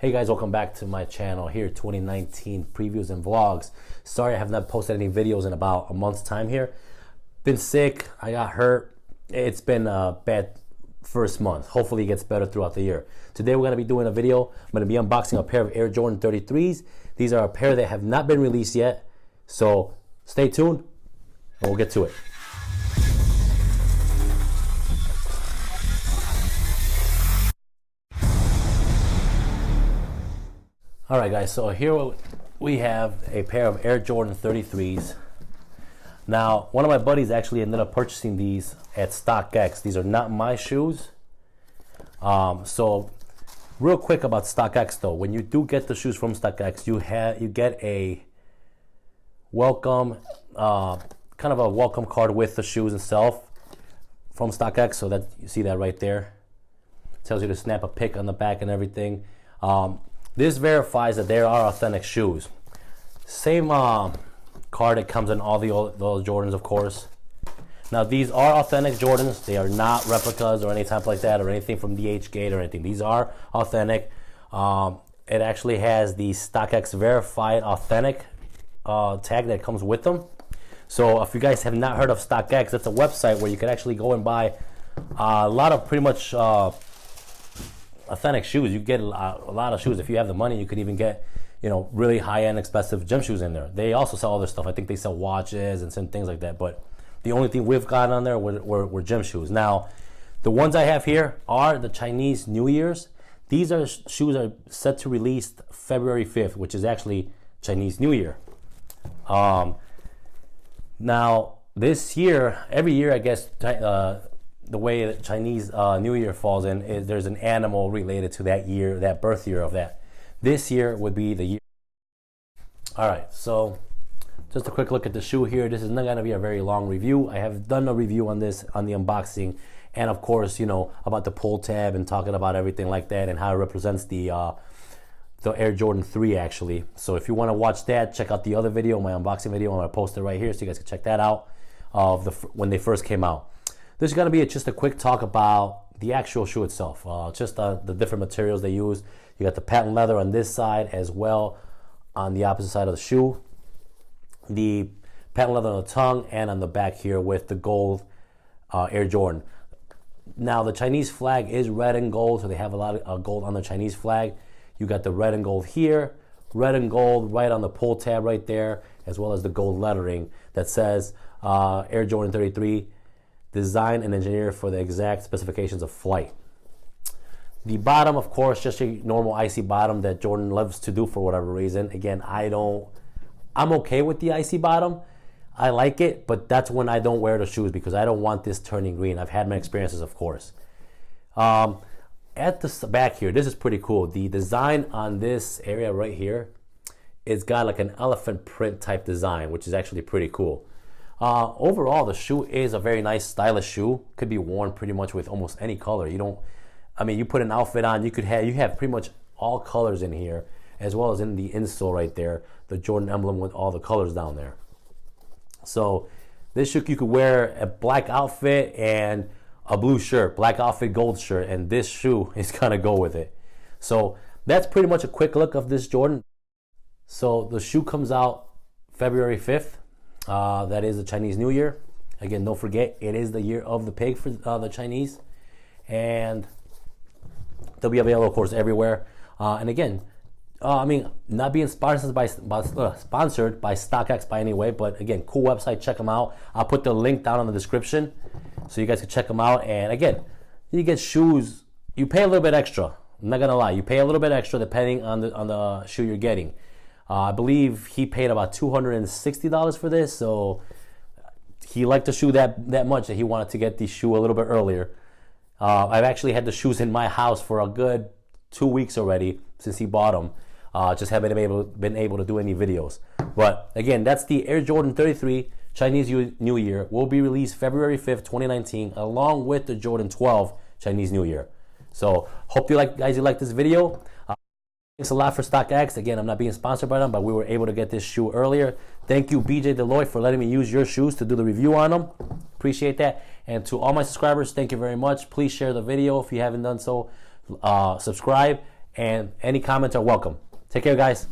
Hey guys, welcome back to my channel here, 2019 previews and vlogs. Sorry I have not posted any videos in about a month's time here. Been sick, I got hurt. It's been a bad first month. Hopefully it gets better throughout the year. Today we're going to be doing a video. I'm going to be unboxing a pair of Air Jordan 33s. These are a pair that have not been released yet. So stay tuned and we'll get to it. Alright guys, so here we have a pair of Air Jordan 33s. Now, one of my buddies actually ended up purchasing these at StockX. These are not my shoes. So real quick about StockX though, when you do get the shoes from StockX, you get a welcome, kind of a welcome card with the shoes itself from StockX. So that you see that right there. It tells you to snap a pic on the back and everything. This verifies that they are authentic shoes. Same card that comes in all those Jordans, of course. Now these are authentic Jordans. They are not replicas or any type like that or anything from DHgate or anything. These are authentic. It actually has the StockX verified authentic tag that comes with them. So if you guys have not heard of StockX, it's a website where you can actually go and buy a lot of pretty much authentic shoes. You get a lot of shoes. If you have the money, you could even get, you know, really high-end expensive gym shoes in there. They also sell other stuff. I think they sell watches and some things like that, but the only thing we've got on there were gym shoes. Now the ones I have here are the Chinese New Year's. These shoes are set to release February 5th, which is actually Chinese New Year. Now this year, every year I guess the way that Chinese New Year falls in is there's an animal related to that year, that birth year of that. This year would be the year. All right, so just a quick look at the shoe here. This is not going to be a very long review. I have done a review on this, on the unboxing, and of course, you know, about the pull tab and talking about everything like that and how it represents the Air Jordan 3 actually. So if you want to watch that, check out the other video, my unboxing video. I'm going to post it right here so you guys can check that out of when they first came out. This is going to be just a quick talk about the actual shoe itself, just the different materials they use. You got the patent leather on this side as well on the opposite side of the shoe. The patent leather on the tongue and on the back here with the gold Air Jordan. Now the Chinese flag is red and gold, so they have a lot of gold on the Chinese flag. You got the red and gold here, red and gold right on the pull tab right there, as well as the gold lettering that says Air Jordan 33. Designed and engineered for the exact specifications of flight. The bottom, of course, just a normal icy bottom that Jordan loves to do for whatever reason. Again, I'm okay with the icy bottom. I like it, but that's when I don't wear the shoes because I don't want this turning green. I've had my experiences, of course. At the back here, this is pretty cool. The design on this area right here, it's got like an elephant print type design, which is actually pretty cool. Overall, the shoe is a very nice, stylish shoe. Could be worn pretty much with almost any color. You put an outfit on, you have pretty much all colors in here, as well as in the insole right there, the Jordan emblem with all the colors down there. So this shoe you could wear a black outfit and a blue shirt, black outfit, gold shirt, and this shoe is gonna go with it. So that's pretty much a quick look of this Jordan. So the shoe comes out February 5th. That is the Chinese New Year. Again, don't forget, it is the year of the pig for the Chinese. And they'll be available, of course, everywhere. And again, not being sponsored by StockX by any way, but again, cool website, check them out. I'll put the link down in the description so you guys can check them out. And again, you get shoes, you pay a little bit extra. I'm not gonna lie, you pay a little bit extra depending on the shoe you're getting. I believe he paid about $260 for this, so he liked the shoe that much that he wanted to get the shoe a little bit earlier. I've actually had the shoes in my house for a good 2 weeks already since he bought them. Just haven't been able to do any videos. But again, that's the Air Jordan 33 Chinese New Year. Will be released February 5th, 2019, along with the Jordan 12 Chinese New Year. So hope you like this video. Thanks a lot for StockX. Again, I'm not being sponsored by them, but we were able to get this shoe earlier. Thank you, BJ Deloitte, for letting me use your shoes to do the review on them. Appreciate that. And to all my subscribers, thank you very much. Please share the video if you haven't done so. Subscribe and any comments are welcome. Take care, guys.